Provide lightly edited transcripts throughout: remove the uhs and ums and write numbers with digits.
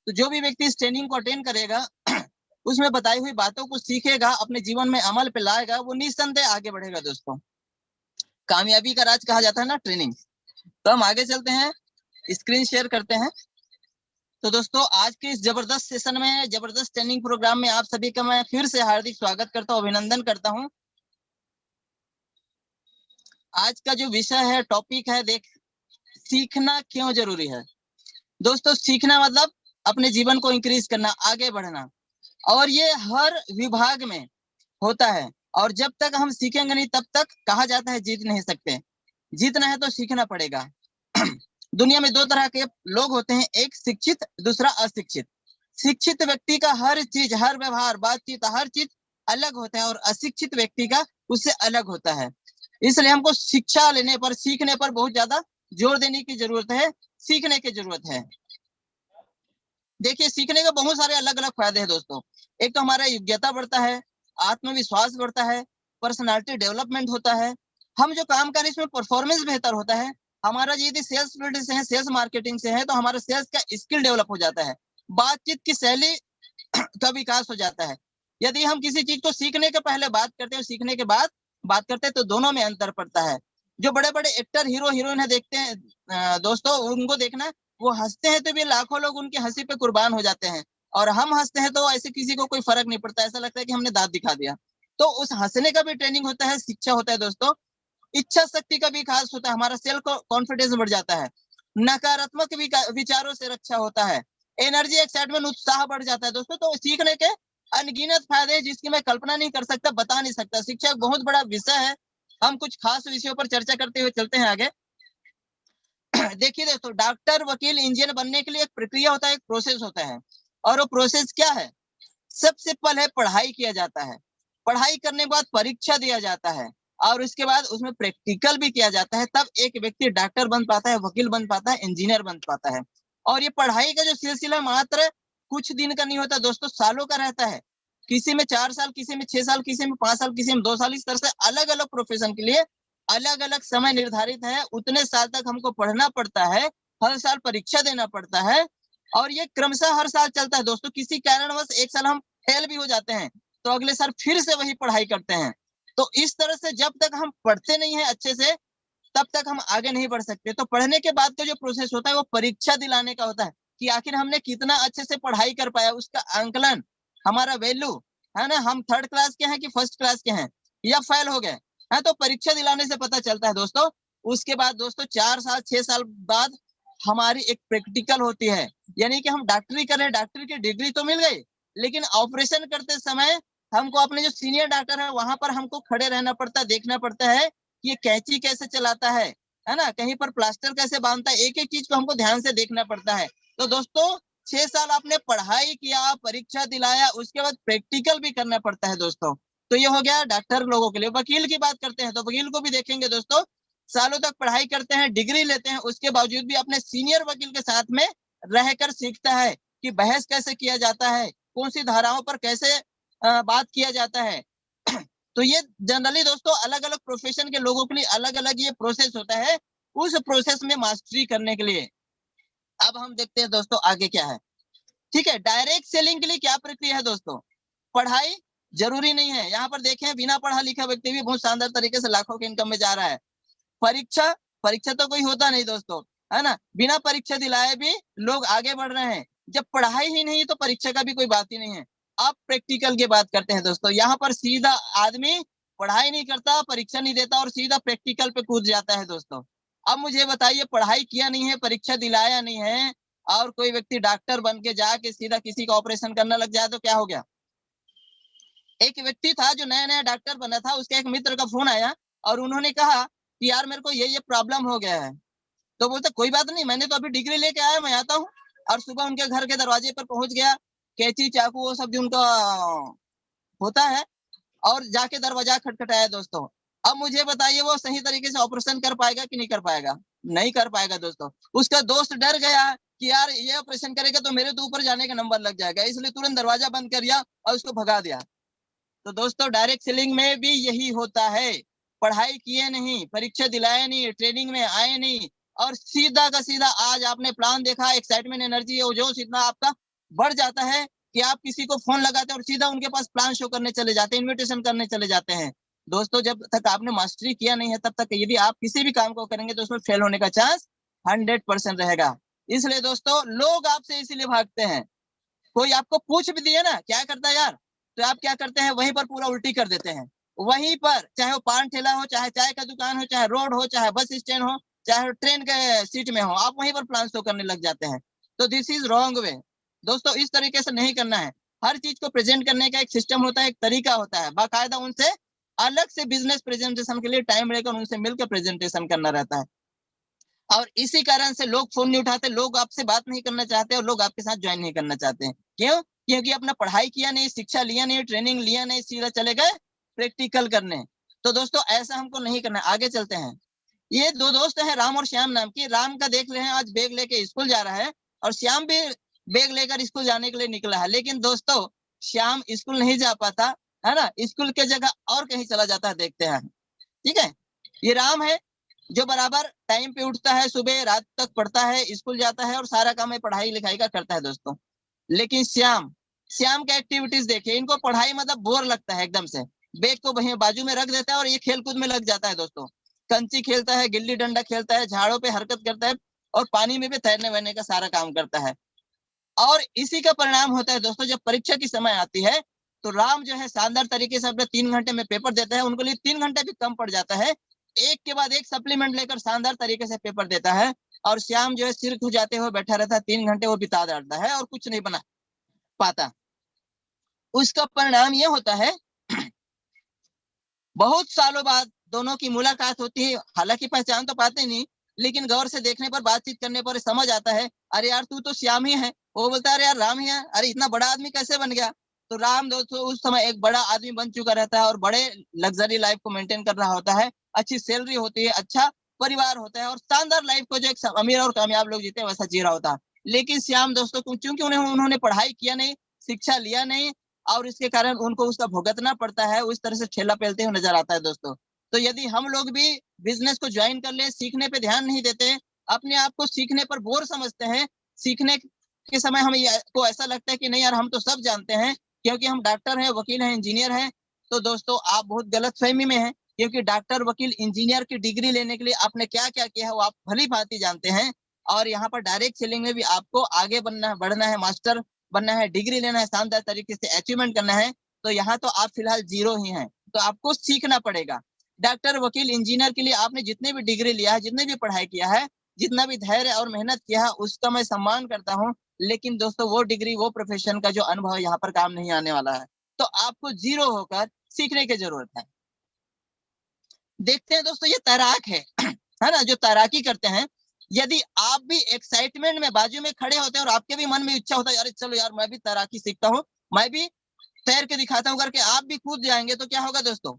तो जो भी व्यक्ति इस ट्रेनिंग को अटेंड करेगा उसमें बताई हुई बातों को सीखेगा, अपने जीवन में अमल पे लाएगा, वो निस्संदेह आगे बढ़ेगा दोस्तों। कामयाबी का राज कहा जाता है ना ट्रेनिंग। तो हम आगे चलते हैं, स्क्रीन शेयर करते हैं। तो दोस्तों आज के इस जबरदस्त सेशन में, जबरदस्त ट्रेनिंग प्रोग्राम में आप सभी का मैं फिर से हार्दिक स्वागत करता हूं, अभिनंदन करता हूं। आज का जो विषय है, टॉपिक है, सीखना क्यों जरूरी है। दोस्तों सीखना मतलब अपने जीवन को इंक्रीज करना, आगे बढ़ना, और ये हर विभाग में होता है। और जब तक हम सीखेंगे नहीं तब तक कहा जाता है जीत नहीं सकते। जीतना है तो सीखना पड़ेगा। दुनिया में दो तरह के लोग होते हैं, एक शिक्षित, दूसरा अशिक्षित। शिक्षित व्यक्ति का हर चीज, हर व्यवहार, बातचीत, हर चीज अलग होता है, और अशिक्षित व्यक्ति का उससे अलग होता है। इसलिए हमको शिक्षा लेने पर, सीखने पर बहुत ज्यादा जोर देने की जरूरत है, सीखने की जरूरत है। देखिए सीखने के बहुत सारे अलग अलग फायदे हैं दोस्तों। एक तो हमारा योग्यता बढ़ता है, आत्मविश्वास बढ़ता है, पर्सनालिटी डेवलपमेंट होता है, हम जो काम करें इसमें परफॉर्मेंस बेहतर होता है। हमारा यदि सेल्स फील्ड से है, सेल्स मार्केटिंग से है, तो हमारा सेल्स का स्किल डेवलप हो जाता है, बातचीत की शैली का विकास हो जाता है। यदि हम किसी चीज को सीखने के पहले बात करते हैं, सीखने के बाद बात करते हैं, तो दोनों में अंतर पड़ता है। जो बड़े बड़े एक्टर, हीरो हीरोइन है, देखते हैं दोस्तों, उनको देखना, वो हंसते हैं तो भी लाखों लोग उनकी हंसी पे कुर्बान हो जाते हैं, और हम हंसते हैं तो ऐसे किसी को कोई फर्क नहीं पड़ता, ऐसा लगता है कि हमने दांत दिखा दिया। तो उस हंसने का भी ट्रेनिंग होता है, शिक्षा होता है दोस्तों। इच्छा शक्ति का भी खास होता है, हमारा सेल्फ कॉन्फिडेंस बढ़ जाता है, नकारात्मक विचारों से रक्षा होता है, एनर्जी, एक्साइटमेंट, उत्साह बढ़ जाता है दोस्तों। तो सीखने के अनगिनत फायदे हैं जिसकी मैं कल्पना नहीं कर सकता, बता नहीं सकता। शिक्षा एक बहुत बड़ा विषय है, हम कुछ खास विषयों पर चर्चा करते हुए चलते हैं आगे। देखिए दोस्तों, डॉक्टर, वकील, इंजीनियर बनने के लिए एक प्रक्रिया होता है, एक प्रोसेस होता है, और वो प्रोसेस क्या है? सबसे पहले पढ़ाई किया जाता है, पढ़ाई करने के बाद परीक्षा दिया जाता है, और उसके बाद उसमें प्रैक्टिकल भी किया जाता है, तब एक व्यक्ति डॉक्टर बन पाता है, वकील बन पाता है, इंजीनियर बन पाता है। और ये पढ़ाई का जो सिलसिला मात्र कुछ दिन का नहीं होता दोस्तों, सालों का रहता है। किसी में 4 साल, किसी में 6 साल, किसी में 5 साल, किसी में 2 साल, इस तरह से अलग अलग प्रोफेशन के लिए अलग अलग समय निर्धारित है। उतने साल तक हमको पढ़ना पड़ता है, हर साल परीक्षा देना पड़ता है, और ये क्रमशः हर साल चलता है दोस्तों। किसी कारणवश एक साल हम फेल भी हो जाते हैं, तो अगले साल फिर से वही पढ़ाई करते हैं। तो इस तरह से जब तक हम पढ़ते नहीं है अच्छे से, तब तक हम आगे नहीं बढ़ सकते। तो पढ़ने के बाद का जो प्रोसेस होता है वो परीक्षा दिलाने का होता है, कि आखिर हमने कितना अच्छे से पढ़ाई कर पाया, उसका आंकलन, हमारा वैल्यू है ना, हम 3rd क्लास के हैं कि 1st क्लास के हैं, या फेल हो गए हैं, तो परीक्षा दिलाने से पता चलता है दोस्तों। उसके बाद दोस्तों 4 साल, 6 साल बाद हमारी एक प्रैक्टिकल होती है, यानी कि हम डॉक्टरी कर रहे हैं, डॉक्टरी की डिग्री तो मिल गई, लेकिन ऑपरेशन करते समय हमको अपने जो सीनियर डॉक्टर है वहां पर हमको खड़े रहना पड़ता है, देखना पड़ता है कि ये कैंची कैसे चलाता है ना, कहीं पर प्लास्टर कैसे बांधता है, एक एक चीज को हमको ध्यान से देखना पड़ता है। तो दोस्तों 6 साल आपने पढ़ाई किया, परीक्षा दिलाया, उसके बाद प्रैक्टिकल भी करना पड़ता है दोस्तों। तो ये हो गया डॉक्टर लोगों के लिए। वकील की बात करते हैं तो वकील को भी देखेंगे दोस्तों, सालों तक पढ़ाई करते हैं, डिग्री लेते हैं, उसके बावजूद भी अपने सीनियर वकील के साथ में रहकर सीखता है कि बहस कैसे किया जाता है, कौन सी धाराओं पर कैसे बात किया जाता है। तो ये जनरली दोस्तों अलग अलग प्रोफेशन के लोगों के लिए अलग अलग ये प्रोसेस होता है, उस प्रोसेस में मास्टरी करने के लिए। अब हम देखते हैं दोस्तों आगे क्या है। ठीक है, डायरेक्ट सेलिंग के लिए क्या प्रक्रिया है दोस्तों? पढ़ाई जरूरी नहीं है, यहाँ पर देखें बिना पढ़ा लिखा व्यक्ति भी बहुत शानदार तरीके से लाखों के इनकम में जा रहा है। परीक्षा, परीक्षा तो कोई होता नहीं दोस्तों, है ना, बिना परीक्षा दिलाए भी लोग आगे बढ़ रहे हैं। जब पढ़ाई ही नहीं तो परीक्षा का भी कोई बात ही नहीं है। अब प्रैक्टिकल की बात करते हैं दोस्तों, यहाँ पर सीधा आदमी पढ़ाई नहीं करता, परीक्षा नहीं देता, और सीधा प्रैक्टिकल पे कूद जाता है दोस्तों। अब मुझे बताइए, पढ़ाई किया नहीं है, परीक्षा दिलाया नहीं है, और कोई व्यक्ति डॉक्टर बन के जाके सीधा किसी का ऑपरेशन करने लग जाए तो क्या हो गया? एक व्यक्ति था जो नया नया डॉक्टर बना था, उसके एक मित्र का फोन आया, और उन्होंने कहा कि यार मेरे को ये प्रॉब्लम हो गया है। तो बोलते कोई बात नहीं, मैंने तो अभी डिग्री लेके आया, मैं आता हूँ। और सुबह उनके घर के दरवाजे पर पहुंच गया, कैंची, चाकू, वो सब जो उनका होता है, और जाके दरवाजा खटखटाया दोस्तों। अब मुझे बताइए वो सही तरीके से ऑपरेशन कर पाएगा कि नहीं कर पाएगा? नहीं कर पाएगा दोस्तों। उसका दोस्त डर गया कि यार ये ऑपरेशन करेगा तो मेरे तो ऊपर जाने का नंबर लग जाएगा, इसलिए तुरंत दरवाजा बंद कर दिया और उसको भगा दिया। तो दोस्तों डायरेक्ट सेलिंग में भी यही होता है, पढ़ाई किए नहीं, परीक्षा दिलाए नहीं, ट्रेनिंग में आए नहीं, और सीधा का सीधा आज आपने प्लान देखा, एक्साइटमेंट, एनर्जी, जोश इतना आपका बढ़ जाता है कि आप किसी को फोन लगाते हैं और सीधा उनके पास प्लान शो करने चले जाते हैं, इन्विटेशन करने चले जाते हैं। दोस्तों, जब तक आपने मास्टरी किया नहीं है तब तक यदि आप किसी भी काम को करेंगे तो उसमें फेल होने का चांस 100% रहेगा। इसलिए दोस्तों, लोग आपसे इसीलिए भागते हैं। कोई आपको पूछ भी दिए ना क्या करता है यार, तो आप क्या करते हैं, वहीं पर पूरा उल्टी कर देते हैं। वहीं पर, चाहे वो पान ठेला हो, चाहे चाय का दुकान हो, चाहे रोड हो, चाहे बस स्टैंड हो, चाहे ट्रेन के सीट में हो, आप वहीं पर प्लान शो करने लग जाते हैं। तो दिस इज रॉन्ग वे। दोस्तों, इस तरीके से नहीं करना है। हर चीज को प्रेजेंट करने का एक सिस्टम होता है, एक तरीका होता है। बाकायदा उनसे अलग से बिजनेस प्रेजेंटेशन के लिए टाइम लेकर उनसे मिलकर प्रेजेंटेशन करना रहता है। और इसी कारण से लोग फोन नहीं उठाते, लोग आपसे बात नहीं करना चाहते और लोग आपके साथ ज्वाइन नहीं करना चाहते हैं। क्यों? क्योंकि अपना पढ़ाई किया नहीं, शिक्षा लिया नहीं, ट्रेनिंग लिया नहीं, सीधा चले गए प्रैक्टिकल करने। तो दोस्तों, ऐसा हमको नहीं करना। आगे चलते हैं। ये दो दोस्त हैं, राम और श्याम नाम की। राम का देख रहे हैं आज बैग लेके स्कूल जा रहा है और श्याम भी बैग लेकर स्कूल जाने के लिए निकला है। लेकिन दोस्तों, श्याम स्कूल नहीं जा पाता है ना, स्कूल के जगह और कहीं चला जाता है। देखते हैं, ठीक है। ये राम है जो बराबर टाइम पे उठता है, सुबह रात तक पढ़ता है, स्कूल जाता है और सारा काम है पढ़ाई लिखाई का करता है दोस्तों। लेकिन श्याम, श्याम के एक्टिविटीज देखिए, इनको पढ़ाई मतलब बोर लगता है एकदम से। बैग को वहीं बाजू में रख देता है और ये खेल कूद में लग जाता है दोस्तों। कंची खेलता है, गिल्ली डंडा खेलता है, झाड़ों पे हरकत करता है और पानी में भी तैरने वैरने का सारा काम करता है। और इसी का परिणाम होता है दोस्तों, जब परीक्षा की समय आती है तो राम जो है शानदार तरीके से अपने 3 घंटे में पेपर देता है। उनके लिए 3 घंटे भी कम पड़ जाता है। एक के बाद एक सप्लीमेंट लेकर शानदार तरीके से पेपर देता है और श्याम जो है सिर खुजाते हुए बैठा रहता है। 3 घंटे वो बिता जाता है और कुछ नहीं बना पाता। उसका परिणाम ये होता है, बहुत सालों बाद दोनों की मुलाकात होती है। हालांकि पहचान तो पाते नहीं, लेकिन गौर से देखने पर, बातचीत करने पर समझ आता है, अरे यार तू तो श्याम ही है। वो बोलता है अरे यार राम ही है, अरे इतना बड़ा आदमी कैसे बन गया। तो राम दोस्तों उस समय एक बड़ा आदमी बन चुका रहता है और बड़े लग्जरी लाइफ को मेंटेन कर रहा होता है। अच्छी सैलरी होती है, अच्छा परिवार होता है और शानदार लाइफ को जो एक अमीर और कामयाब लोग जीते हैं वैसा जी रहा होता है। लेकिन श्याम दोस्तों, क्योंकि उन्होंने पढ़ाई किया नहीं, शिक्षा लिया नहीं और इसके कारण उनको उसका भुगतना पड़ता है, उस तरह से ठेला पेलते हुए नजर आता है दोस्तों। तो यदि हम लोग भी बिजनेस को ज्वाइन कर ले, सीखने पे ध्यान नहीं देते, अपने आप को सीखने पर बोर समझते हैं, सीखने के समय हमें को ऐसा लगता है कि नहीं यार हम तो सब जानते हैं क्योंकि हम डॉक्टर हैं, वकील हैं, इंजीनियर हैं। तो दोस्तों, आप बहुत गलत फहमी में हैं, क्योंकि डॉक्टर, वकील, इंजीनियर की डिग्री लेने के लिए आपने क्या क्या किया है वो आप भली भांति जानते हैं। और यहाँ पर डायरेक्ट सेलिंग में भी आपको आगे बढ़ना है, मास्टर बनना है, डिग्री लेना है, शानदार तरीके से अचीवमेंट करना है। तो यहाँ तो आप फिलहाल जीरो ही हैं, तो आपको सीखना पड़ेगा। डॉक्टर, वकील, इंजीनियर के लिए आपने जितने भी डिग्री लिया है, जितने भी पढ़ाई किया है, जितना भी धैर्य और मेहनत किया है, उसका मैं सम्मान करता हूँ। लेकिन दोस्तों, वो डिग्री, वो प्रोफेशन का जो अनुभव यहाँ पर काम नहीं आने वाला है। तो आपको जीरो होकर सीखने की जरूरत है। देखते हैं दोस्तों, ये तैराक है ना, जो तैराकी करते हैं। यदि आप भी एक्साइटमेंट में बाजू में खड़े होते हैं और आपके भी मन में इच्छा होता है, अरे चलो यार मैं भी तैराकी सीखता हूँ, मैं भी तैर के दिखाता हूँ करके आप भी कूद जाएंगे, तो क्या होगा दोस्तों,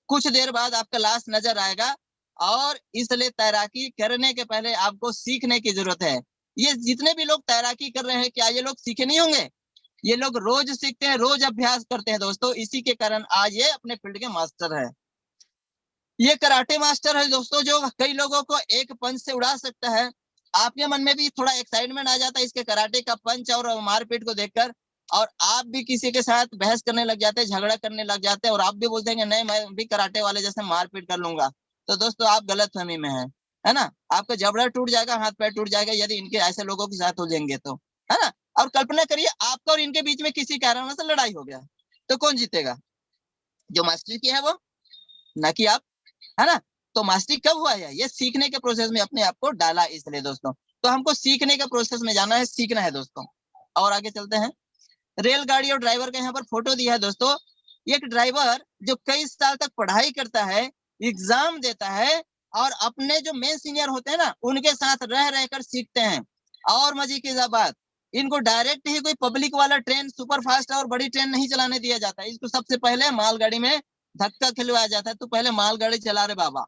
कुछ देर बाद आपका लाश नजर आएगा। और इसलिए तैराकी करने के पहले आपको सीखने की जरूरत है। ये जितने भी लोग तैराकी कर रहे हैं, क्या ये लोग सीखे नहीं होंगे? ये लोग रोज सीखते हैं, रोज अभ्यास करते हैं दोस्तों। इसी के कारण आज ये अपने फील्ड के मास्टर है। ये कराटे मास्टर है दोस्तों, जो कई लोगों को एक पंच से उड़ा सकता है। आपके मन में भी थोड़ा एक्साइटमेंट आ जाता है इसके कराटे का पंच और मारपीट को देखकर, और आप भी किसी के साथ बहस करने लग जाते हैं, झगड़ा करने लग जाते हैं और आप भी बोलते हैं कि नहीं मैं भी कराटे वाले जैसे मारपीट कर लूंगा। तो दोस्तों, आप गलत फहमी में है ना। आपका जबड़ा टूट जाएगा, हाथ पैर टूट जाएगा यदि इनके ऐसे लोगों के साथ हो जाएंगे तो, है ना। और कल्पना करिए आपका और इनके बीच में किसी कारण से लड़ाई हो गया, तो कौन जीतेगा? जो मास्टरी की है वो, ना कि आप, है ना। तो मास्टरी कब हुआ है? ये सीखने के प्रोसेस में अपने आप को डाला इसलिए दोस्तों। तो हमको सीखने के प्रोसेस में जाना है, सीखना है दोस्तों। और आगे चलते हैं। रेलगाड़ी और ड्राइवर का यहाँ पर फोटो दिया है दोस्तों। एक ड्राइवर जो कई साल तक पढ़ाई करता है, एग्जाम देता है और अपने जो मेन सीनियर होते हैं ना उनके साथ रह रहकर सीखते हैं। और मजे की बात, इनको डायरेक्ट ही कोई पब्लिक वाला ट्रेन, सुपर फास्ट और बड़ी ट्रेन नहीं चलाने दिया जाता है। इसको सबसे पहले मालगाड़ी में धक्का खिलवाया जाता है। तो पहले मालगाड़ी चला रहे बाबा,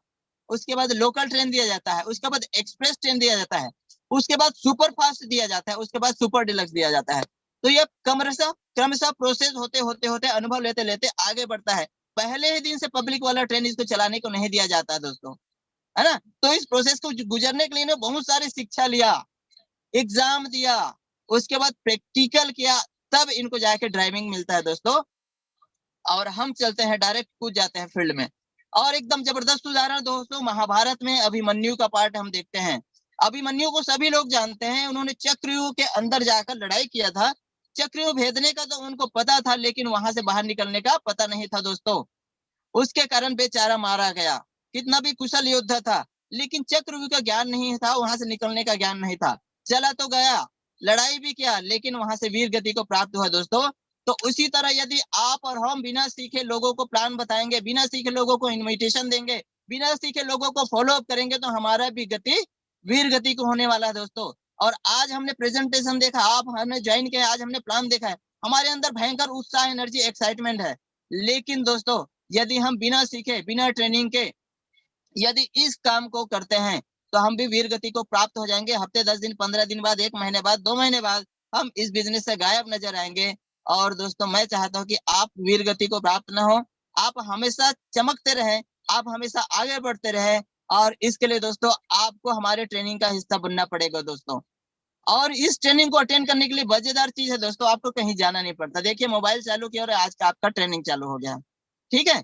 उसके बाद लोकल ट्रेन दिया जाता है, उसके बाद एक्सप्रेस ट्रेन दिया जाता है, उसके बाद सुपर फास्ट दिया जाता है, उसके बाद सुपर डिलक्स दिया जाता है। तो ये क्रमशः प्रोसेस होते होते होते अनुभव लेते लेते आगे बढ़ता है। पहले ही दिन से पब्लिक वाला ट्रेन इसको चलाने को नहीं दिया जाता है दोस्तों, है ना। तो इस प्रोसेस को गुजरने के लिए बहुत सारी शिक्षा लिया, एग्जाम दिया, उसके बाद प्रैक्टिकल किया, तब इनको जाके ड्राइविंग मिलता है दोस्तों। और हम चलते हैं डायरेक्ट कूद जाते हैं फील्ड में। और एकदम जबरदस्त उदाहरण दोस्तों, महाभारत में अभिमन्यु का पार्ट हम देखते हैं। अभिमन्यु को सभी लोग जानते हैं, उन्होंने चक्रव्यूह के अंदर जाकर लड़ाई किया था। चक्रव्यूह भेदने का तो उनको पता था, लेकिन वहां से बाहर निकलने का पता नहीं था दोस्तों। उसके कारण बेचारा मारा गया। कितना भी कुशल योद्धा था, लेकिन चक्रव्यूह का ज्ञान नहीं था, वहां से निकलने का ज्ञान नहीं था। चला तो गया, लड़ाई भी किया, लेकिन वहां से वीर गति को प्राप्त हुआ दोस्तों। तो उसी तरह यदि आप और हम बिना सीखे लोगों को प्लान बताएंगे, बिना सीखे लोगों को इनविटेशन देंगे, बिना सीखे लोगों को फॉलो अप करेंगे, तो हमारा भी गति वीर गति को होने वाला है दोस्तों। और आज हमने प्रेजेंटेशन देखा, आप हमने ज्वाइन किया, आज हमने प्लान देखा है, हमारे अंदर भयंकर उत्साह, एनर्जी, एक्साइटमेंट है। लेकिन दोस्तों यदि हम बिना सीखे, बिना ट्रेनिंग के यदि इस काम को करते हैं, तो हम भी वीर गति को प्राप्त हो जाएंगे। हफ्ते 10 दिन, 15 दिन बाद, 1 महीने बाद, 2 महीने बाद हम इस बिजनेस से गायब नजर आएंगे। और दोस्तों मैं चाहता हूं कि आप वीर गति को प्राप्त न हो, आप हमेशा चमकते रहें, आप हमेशा आगे बढ़ते रहें। और इसके लिए दोस्तों आपको हमारे ट्रेनिंग का हिस्सा बनना पड़ेगा दोस्तों। और इस ट्रेनिंग को अटेंड करने के लिए मजेदार चीज है दोस्तों, आपको कहीं जाना नहीं पड़ता। देखिए मोबाइल चालू किया और आज का आपका ट्रेनिंग चालू हो गया। ठीक है,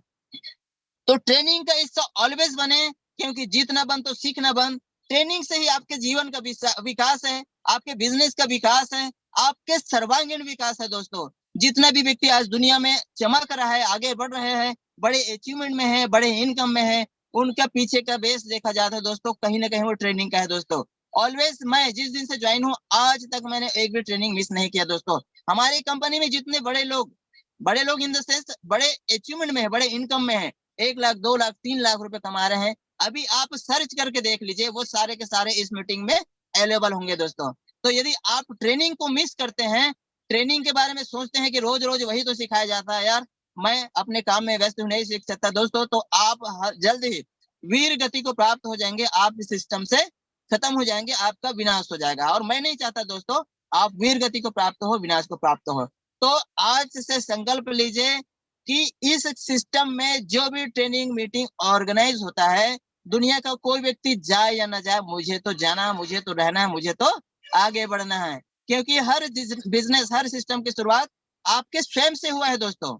तो ट्रेनिंग का हिस्सा ऑलवेज बने, क्योंकि जीतना बन तो सीखना बन। ट्रेनिंग से ही आपके जीवन का विकास है, आपके बिजनेस का विकास है, आपके सर्वांगीण विकास है दोस्तों। जितना भी व्यक्ति आज दुनिया में चमक रहा है, आगे बढ़ रहे हैं, बड़े अचीवमेंट में है, बड़े इनकम में है, उनका पीछे का बेस देखा जाता है दोस्तों, कहीं ना कहीं वो ट्रेनिंग का है दोस्तों। ऑलवेज मैं जिस दिन से ज्वाइन हूँ आज तक मैंने एक भी ट्रेनिंग मिस नहीं किया दोस्तों। हमारी कंपनी में जितने बड़े लोग इन द सेंस बड़े अचीवमेंट में है, बड़े इनकम में है, 1 लाख, 2 लाख, 3 लाख रुपए कमा रहे हैं, अभी आप सर्च करके देख लीजिए, वो सारे के सारे इस मीटिंग में अवेलेबल होंगे दोस्तों। तो यदि आप ट्रेनिंग को मिस करते हैं, ट्रेनिंग के बारे में सोचते हैं कि रोज रोज वही तो सिखाया जाता है, यार मैं अपने काम में व्यस्त हूँ, नहीं सीख सकता दोस्तों, तो आप जल्द ही वीर गति को प्राप्त हो जाएंगे, आप इस सिस्टम से खत्म हो जाएंगे, आपका विनाश हो जाएगा। और मैं नहीं चाहता दोस्तों आप वीर गति को प्राप्त हो, विनाश को प्राप्त हो। तो आज से संकल्प लीजिए कि इस सिस्टम में जो भी ट्रेनिंग मीटिंग ऑर्गेनाइज होता है, दुनिया का कोई व्यक्ति जाए या ना जाए, मुझे तो जाना, मुझे तो रहना है, मुझे तो आगे बढ़ना है। क्योंकि हर बिजनेस, हर सिस्टम की शुरुआत आपके स्वयं से हुआ है दोस्तों।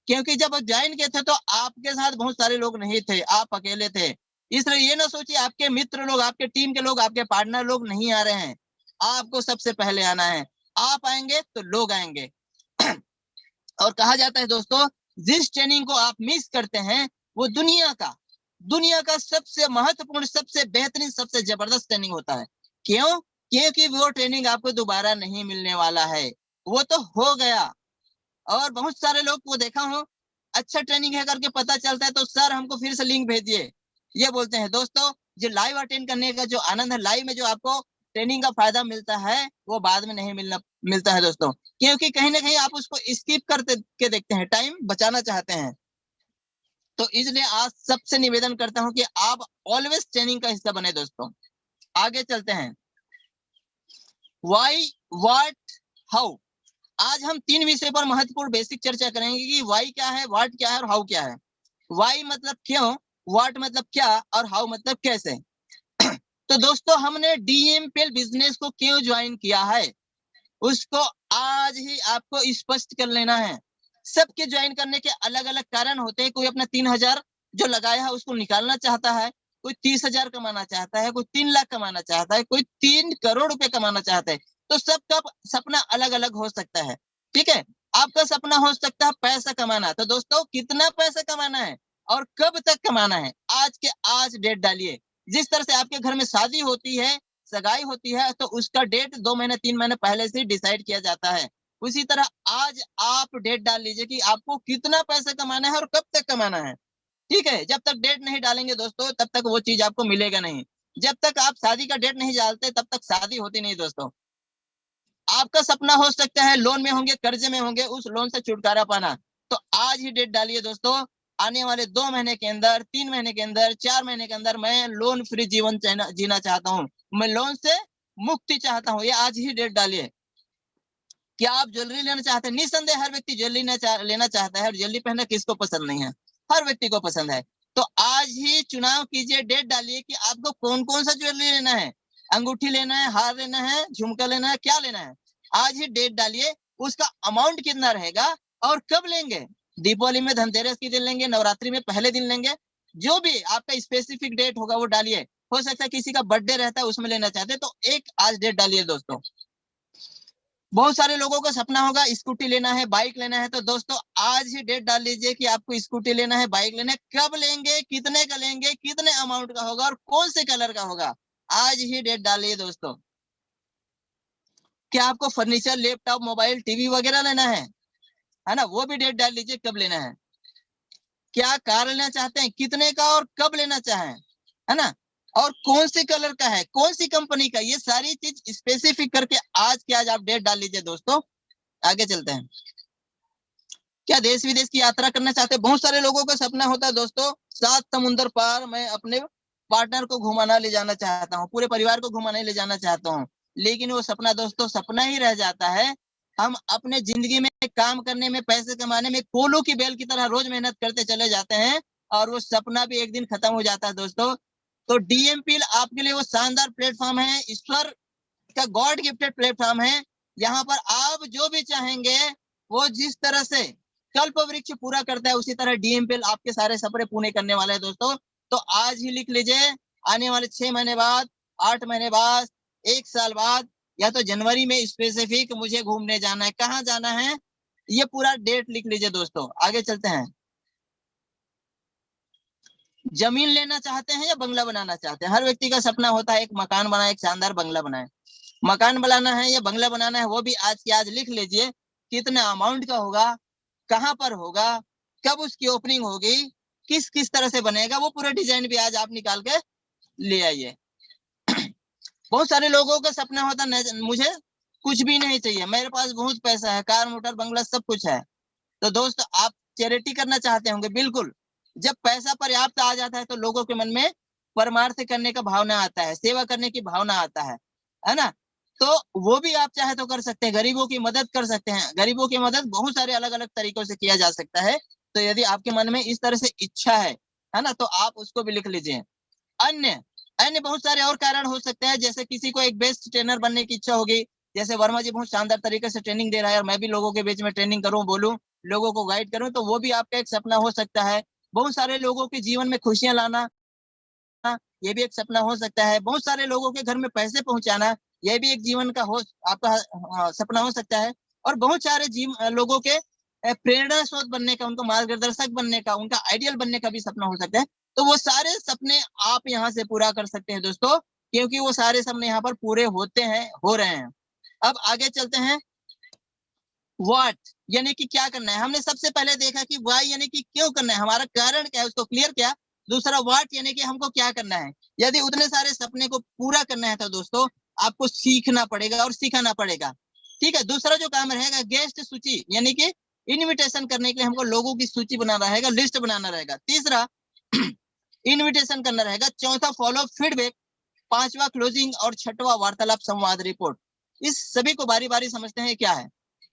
क्योंकि जब ज्वाइन किए थे तो आपके साथ बहुत सारे लोग नहीं थे, आप अकेले थे। इसलिए ये ना सोचिए आपके मित्र लोग, आपके टीम के लोग, आपके पार्टनर लोग नहीं आ रहे हैं, आपको सबसे पहले आना है। आप आएंगे तो लोग आएंगे। और कहा जाता है दोस्तों, जिस ट्रेनिंग को आप मिस करते हैं वो दुनिया का सबसे महत्वपूर्ण, सबसे बेहतरीन, सबसे जबरदस्त ट्रेनिंग होता है। क्यों? क्योंकि वो ट्रेनिंग आपको दोबारा नहीं मिलने वाला है, वो तो हो गया। और बहुत सारे लोग को देखा हूं, अच्छा ट्रेनिंग है करके पता चलता है तो सर हमको फिर से लिंक भेजिए, ये बोलते हैं दोस्तों। जो लाइव अटेंड करने का जो आनंद है, लाइव में जो आपको ट्रेनिंग का फायदा मिलता है, वो बाद में नहीं मिलता है दोस्तों। क्योंकि कहीं ना कहीं आप उसको स्किप करते के देखते हैं, टाइम बचाना चाहते हैं। तो इसलिए आज सबसे निवेदन करता हूं कि आप ऑलवेज ट्रेनिंग का हिस्सा बने दोस्तों। आगे चलते हैं, वाई, व्हाट, हाउ। आज हम 3 विषय पर महत्वपूर्ण बेसिक चर्चा करेंगे कि वाई क्या है, व्हाट क्या है और हाउ क्या है। वाई मतलब क्यों, व्हाट मतलब क्या, और हाउ मतलब कैसे। तो दोस्तों हमने डीएमपीएल बिजनेस को क्यों ज्वाइन किया है, उसको आज ही आपको स्पष्ट कर लेना है। सबके ज्वाइन करने के अलग अलग कारण होते हैं। कोई अपना 3,000 जो लगाया है उसको निकालना चाहता है, कोई 30,000 कमाना चाहता है, कोई 3 लाख कमाना चाहता है, कोई 3 करोड़ रुपए कमाना चाहता है। तो सबका सपना अलग अलग हो सकता है। ठीक है, आपका सपना हो सकता है पैसा कमाना। तो दोस्तों कितना पैसा कमाना है और कब तक कमाना है, आज के आज डेट डालिए। जिस तरह से आपके घर में शादी होती है, सगाई होती है, तो उसका डेट 2 महीने 3 महीने पहले से डिसाइड किया जाता है। उसी तरह आज आप डेट डाल लीजिए कि आपको कितना पैसा कमाना है और कब तक कमाना है। ठीक है, जब तक डेट नहीं डालेंगे दोस्तों तब तक वो चीज आपको मिलेगा नहीं। जब तक आप शादी का डेट नहीं डालते तब तक शादी होती नहीं दोस्तों। आपका सपना हो सकता है लोन में होंगे, कर्जे में होंगे, उस लोन से छुटकारा पाना। तो आज ही डेट डालिए दोस्तों, आने वाले 2 महीने के अंदर, 3 महीने के अंदर, 4 महीने के अंदर मैं लोन फ्री जीवन जीना चाहता हूँ, मैं लोन से मुक्ति चाहता हूँ। ये आज ही डेट डालिए। क्या आप ज्वेलरी लेना चाहते हैं? निसंदेह हर व्यक्ति ज्वेलरी लेना चाहता है, और ज्वेलरी पहनना किसको पसंद नहीं है, हर व्यक्ति को पसंद है। तो आज ही चुनाव कीजिए, डेट डालिए कि आपको कौन कौन सा ज्वेलरी लेना है। अंगूठी लेना है, हार लेना है, झुमका लेना है, क्या लेना है। आज ही डेट डालिए, उसका अमाउंट कितना रहेगा और कब लेंगे। दीपावली में, धनतेरस के दिन लेंगे, नवरात्रि में पहले दिन लेंगे, जो भी आपका स्पेसिफिक डेट होगा वो डालिए। हो सकता है किसी का बर्थडे रहता है उसमें लेना चाहते हैं, तो एक आज डेट डालिए दोस्तों। बहुत सारे लोगों का सपना होगा स्कूटी लेना है, बाइक लेना है, तो दोस्तों आज ही डेट डाल लीजिए कि आपको स्कूटी लेना है, बाइक लेना है, कब लेंगे, कितने का लेंगे, कितने अमाउंट का होगा और कौन से कलर का होगा। आज ही डेट डालिए दोस्तों। क्या आपको फर्नीचर, लैपटॉप, मोबाइल, टीवी वगैरह लेना है ना, वो भी डेट डाल लीजिए कब लेना है। क्या कार लेना चाहते हैं, कितने का और कब लेना चाहें, है ना, और कौन सी कलर का है, कौन सी कंपनी का, ये सारी चीज स्पेसिफिक करके आज के आज आप डेट डाल लीजिए दोस्तों। आगे चलते हैं। क्या देश विदेश की यात्रा करना चाहते हैं। बहुत सारे लोगों का सपना होता है दोस्तों, 7 समुंदर पार मैं अपने पार्टनर को घुमाना ले जाना चाहता हूँ, पूरे परिवार को घुमाने ले जाना चाहता हूँ, लेकिन वो सपना दोस्तों सपना ही रह जाता है। हम अपने जिंदगी में काम करने में, पैसे कमाने में कोलों की बेल की तरह रोज मेहनत करते चले जाते हैं और वो सपना भी एक दिन खत्म हो जाता है दोस्तों। तो डीएमपीएल आपके लिए वो शानदार प्लेटफॉर्म है, ईश्वर का गॉड गिफ्टेड प्लेटफॉर्म है। यहाँ पर आप जो भी चाहेंगे वो जिस तरह से कल्प वृक्ष पूरा करता है, उसी तरह डीएमपीएल आपके सारे सपने पूरे करने वाले हैं दोस्तों। तो आज ही लिख लीजिए, आने वाले 6 महीने बाद, 8 महीने बाद, 1 साल बाद, या तो जनवरी में स्पेसिफिक मुझे घूमने जाना है। कहाँ जाना है ये पूरा डेट लिख लीजिए दोस्तों। आगे चलते हैं। जमीन लेना चाहते हैं या बंगला बनाना चाहते हैं। हर व्यक्ति का सपना होता है एक मकान बनाए, एक शानदार बंगला बनाए। मकान बनाना है या बंगला बनाना है, वो भी आज की आज लिख लीजिए। कितना अमाउंट का होगा, कहाँ पर होगा, कब उसकी ओपनिंग होगी, किस किस तरह से बनेगा, वो पूरा डिजाइन भी आज आप निकाल के ले आइए। बहुत सारे लोगों का सपना होता है मुझे कुछ भी नहीं चाहिए, मेरे पास बहुत पैसा है, कार, मोटर, बंगला सब कुछ है। तो दोस्त आप चैरिटी करना चाहते होंगे, बिल्कुल। जब पैसा पर्याप्त आ जाता है तो लोगों के मन में परमार्थ करने का भावना आता है, सेवा करने की भावना आता है ना। तो वो भी आप चाहे तो कर सकते हैं, गरीबों की मदद कर सकते हैं। गरीबों की मदद बहुत सारे अलग अलग तरीकों से किया जा सकता है। तो यदि आपके मन में इस तरह से इच्छा है ना, तो आप उसको भी लिख लीजिए। अन्य अन्य बहुत सारे और कारण हो सकते हैं, जैसे किसी को एक बेस्ट ट्रेनर बनने की इच्छा होगी। जैसे वर्मा जी बहुत शानदार तरीके से ट्रेनिंग दे रहा है और मैं भी लोगों के बीच में ट्रेनिंग करूं, बोलूं, लोगों को गाइड करूं, तो वो भी आपका एक सपना हो सकता है। बहुत सारे लोगों के जीवन में खुशियां लाना, ये भी एक सपना हो सकता है। बहुत सारे लोगों के घर में पैसे पहुंचाना, यह भी एक जीवन का हो आपका सपना हो सकता है। और बहुत सारे लोगों के प्रेरणा स्रोत बनने का, उनको मार्गदर्शक बनने का, उनका आइडियल बनने का भी सपना हो सकता है। तो वो सारे सपने आप यहाँ से पूरा कर सकते हैं दोस्तों, क्योंकि वो सारे सपने यहाँ पर पूरे होते हैं, हो रहे हैं। अब आगे चलते हैं। व्हाट यानी कि क्या करना है। हमने सबसे पहले देखा कि वाई यानी कि क्यों करना है, हमारा कारण क्या है उसको क्लियर किया। दूसरा व्हाट यानी कि हमको क्या करना है। यदि उतने सारे सपने को पूरा करना है तो दोस्तों आपको सीखना पड़ेगा और सिखाना पड़ेगा। ठीक है। दूसरा जो काम रहेगा गेस्ट सूची, यानी कि इनविटेशन करने के लिए हमको लोगों की सूची बनाना रहेगा, लिस्ट बनाना रहेगा। तीसरा इनविटेशन करना रहेगा। चौथा फॉलो फीडबैक। पांचवा क्लोजिंग और छठवा वार्तालाप संवाद रिपोर्ट। इस सभी को बारी बारी समझते हैं क्या है।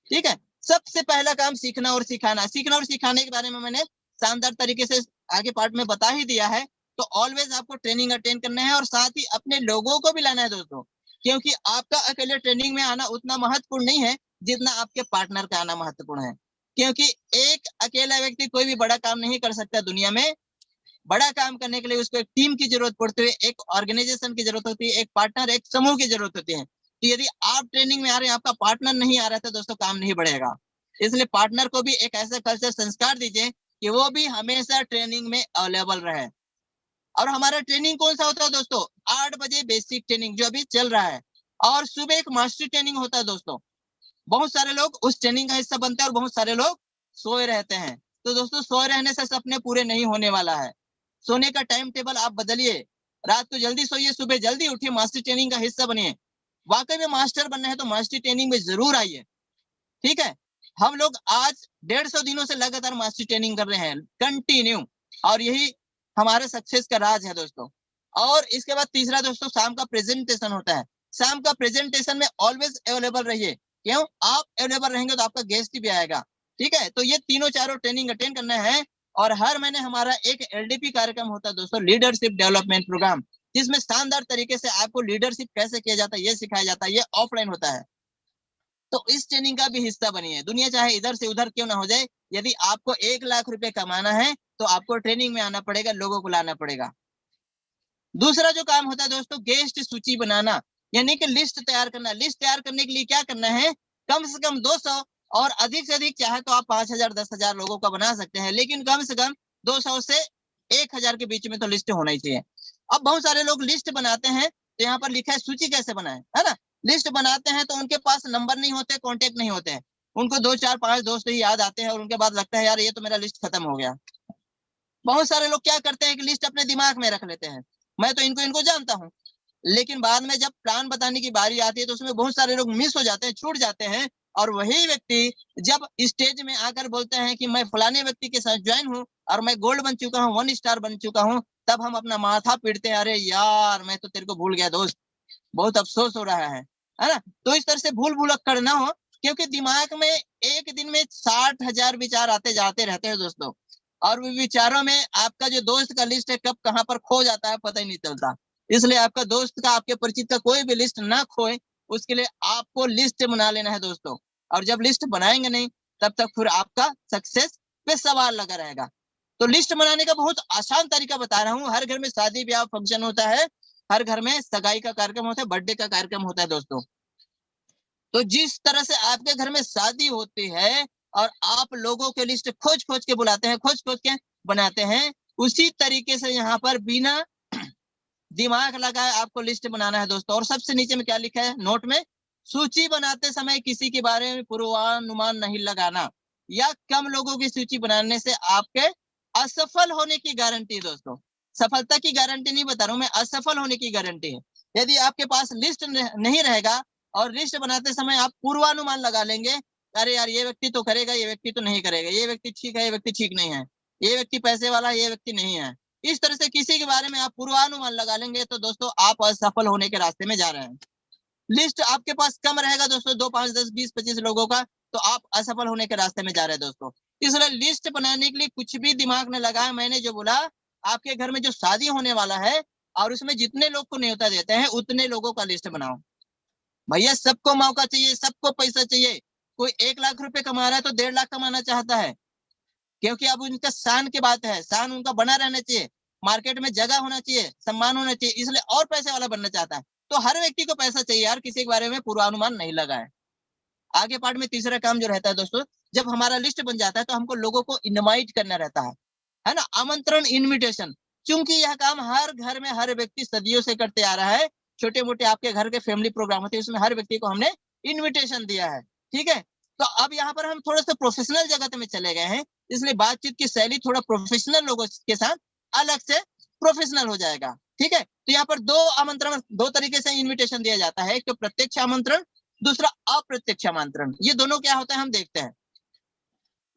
ठीक है। सबसे पहला काम सीखना और सिखाना। सीखना और सिखाने के बारे में मैंने शानदार तरीके से आगे पार्ट में बता ही दिया है। तो ऑलवेज आपको ट्रेनिंग अटेंड करना है और साथ ही अपने लोगों को भी लाना है दोस्तों, क्योंकि आपका अकेले ट्रेनिंग में आना उतना महत्वपूर्ण नहीं है जितना आपके पार्टनर का आना महत्वपूर्ण है। क्योंकि एक अकेला व्यक्ति कोई भी बड़ा काम नहीं कर सकता दुनिया में। बड़ा काम करने के लिए उसको एक टीम की जरूरत पड़ती है, एक ऑर्गेनाइजेशन की जरूरत होती है, एक पार्टनर, एक समूह की जरूरत होती है। तो यदि आप ट्रेनिंग में आ रहे हैं, आपका पार्टनर नहीं आ रहा था दोस्तों, काम नहीं बढ़ेगा। इसलिए पार्टनर को भी एक ऐसा कल्चर, संस्कार दीजिए कि वो भी हमेशा ट्रेनिंग में अवेलेबल रहे। और हमारा ट्रेनिंग कौन सा होता है दोस्तों, 8 बजे बेसिक ट्रेनिंग जो अभी चल रहा है, और सुबह एक मास्टर ट्रेनिंग होता है दोस्तों। बहुत सारे लोग उस ट्रेनिंग का हिस्सा बनते हैं और बहुत सारे लोग सोए रहते हैं। तो दोस्तों सोए रहने से सपने पूरे नहीं होने वाला है। सोने का टाइम टेबल आप बदलिए। रात को जल्दी सोइए, सुबह जल्दी उठिए, मास्टर ट्रेनिंग का हिस्सा बनिए। वाकई में मास्टर बनना है तो मास्टर ट्रेनिंग में जरूर आइए। ठीक है। हम लोग आज 150 दिनों से लगातार मास्टर ट्रेनिंग कर रहे हैं, कंटिन्यू, और यही हमारे सक्सेस का राज है दोस्तों। और इसके बाद तीसरा दोस्तों, शाम का प्रेजेंटेशन होता है। शाम का प्रेजेंटेशन में ऑलवेज अवेलेबल रहिए। क्यों? आप अवेलेबल रहेंगे तो आपका गेस्ट भी आएगा। ठीक है। तो ये तीनों चारों ट्रेनिंग अटेंड करना है। और हर महीने हमारा एक एलडीपी कार्यक्रम होता है दोस्तों, लीडरशिप डेवलपमेंट प्रोग्राम, जिसमें शानदार तरीके से आपको लीडरशिप कैसे किया जाता है ये सिखाया जाता है। ये ऑफलाइन होता है। तो इस ट्रेनिंग का भी हिस्सा बनिए। दुनिया चाहे इधर से उधर क्यों ना हो जाए, यदि आपको 1 लाख रुपए कमाना है तो आपको ट्रेनिंग में आना पड़ेगा, लोगों को लाना पड़ेगा। दूसरा जो काम होता है दोस्तों, गेस्ट सूची बनाना, यानी कि लिस्ट तैयार करना। लिस्ट तैयार करने के लिए क्या करना है, कम से कम 200 और अधिक से अधिक चाहे तो आप 5000 10,000 लोगों का बना सकते हैं, लेकिन कम से कम 200 से 1000 के बीच में तो लिस्ट होना ही चाहिए। अब बहुत सारे लोग लिस्ट बनाते हैं, तो यहाँ पर लिखा है सूची कैसे बनाए, है ना। लिस्ट बनाते हैं तो उनके पास नंबर नहीं होते, कॉन्टेक्ट नहीं होते हैं, उनको 2 4 5 दोस्त ही याद आते हैं और उनके बाद लगता है यार ये तो मेरा लिस्ट खत्म हो गया। बहुत सारे लोग क्या करते हैं कि लिस्ट अपने दिमाग में रख लेते हैं, मैं तो इनको इनको जानता हूँ, लेकिन बाद में जब प्लान बताने की बारी आती है तो उसमें बहुत सारे लोग मिस हो जाते हैं, छूट जाते हैं, और वही व्यक्ति जब स्टेज में आकर बोलते हैं कि मैं फलाने व्यक्ति के साथ ज्वाइन हूँ और मैं गोल्ड बन चुका हूँ, 1 स्टार बन चुका हूँ, तब हम अपना माथा पीटते हैं, अरे यार मैं तो तेरे को भूल गया दोस्त, बहुत अफसोस हो रहा है ना। तो इस तरह से भूल भुलक्कड़ ना हो, क्योंकि दिमाग में एक दिन में 60,000 विचार आते जाते रहते हैं दोस्तों, और वो विचारों में आपका जो दोस्त का लिस्ट है कब कहाँ पर खो जाता है पता ही नहीं चलता। इसलिए आपका दोस्त का, आपके परिचित का कोई भी लिस्ट ना खोए, उसके लिए आपको लिस्ट बना लेना है दोस्तों। और जब लिस्ट बनाएंगे नहीं तब तक फिर आपका सक्सेस पे सवाल लगा रहेगा। तो लिस्ट बनाने का बहुत आसान तरीका बता रहा हूँ। हर घर में शादी ब्याह फंक्शन होता है, हर घर में सगाई का कार्यक्रम होता है, बर्थडे का कार्यक्रम होता है दोस्तों। तो जिस तरह से आपके घर में शादी होती है और आप लोगों के लिस्ट खोज खोज के बुलाते हैं, खोज खोज के बनाते हैं, उसी तरीके से यहाँ पर बिना दिमाग लगाए आपको लिस्ट बनाना है दोस्तों। और सबसे नीचे में क्या लिखा है नोट में, सूची बनाते समय किसी के बारे में पूर्वानुमान नहीं लगाना, या कम लोगों की सूची बनाने से आपके असफल होने की गारंटी दोस्तों। सफलता की गारंटी नहीं बता रहा हूं मैं, असफल होने की गारंटी है। यदि आपके पास लिस्ट नहीं रहेगा और लिस्ट बनाते समय आप पूर्वानुमान लगा लेंगे, अरे यार ये व्यक्ति तो करेगा, ये व्यक्ति तो नहीं करेगा, ये व्यक्ति ठीक है, ये व्यक्ति ठीक नहीं है, ये व्यक्ति पैसे वाला है, ये व्यक्ति नहीं है, इस तरह से किसी के बारे में आप पूर्वानुमान लगा लेंगे तो दोस्तों आप असफल होने के रास्ते में जा रहे हैं। लिस्ट आपके पास कम रहेगा दोस्तों, 2 5 10 20 25 लोगों का, तो आप असफल होने के रास्ते में जा रहे हैं दोस्तों। इसलिए लिस्ट बनाने के लिए कुछ भी दिमाग में लगाया, मैंने जो बोला, आपके घर में जो शादी होने वाला है और उसमें जितने लोग को न्योता देते हैं उतने लोगों का लिस्ट बनाओ। भैया सबको मौका चाहिए, सबको पैसा चाहिए। कोई 1 लाख रुपए कमा रहा है तो 1.5 लाख कमाना चाहता है, क्योंकि अब उनका शान की बात है, शान उनका बना रहना चाहिए, मार्केट में जगह होना चाहिए, सम्मान होना चाहिए, इसलिए और पैसे वाला बनना चाहता है। तो हर व्यक्ति को पैसा चाहिए यार, किसी के बारे में पूर्वानुमान नहीं लगा है। आगे पार्ट में तीसरा काम जो रहता है दोस्तों, जब हमारा लिस्ट बन जाता है तो हमको लोगों को इनवाइट करना रहता है ना, आमंत्रण, इनविटेशन। चूंकि यह काम हर घर में हर व्यक्ति सदियों से करते आ रहा है, छोटे मोटे आपके घर के फैमिली प्रोग्राम होते हैं उसमें हर व्यक्ति को हमने इनविटेशन दिया है, ठीक है। तो अब यहाँ पर हम थोड़ा सा प्रोफेशनल जगत में चले गए हैं, इसलिए बातचीत की शैली थोड़ा प्रोफेशनल लोगों के साथ अलग से प्रोफेशनल हो जाएगा, ठीक है। तो यहाँ पर 2 आमंत्रण, 2 तरीके से इनविटेशन दिया जाता है, एक तो प्रत्यक्ष आमंत्रण, दूसरा अप्रत्यक्ष आमंत्रण। ये दोनों क्या होता है हम देखते हैं।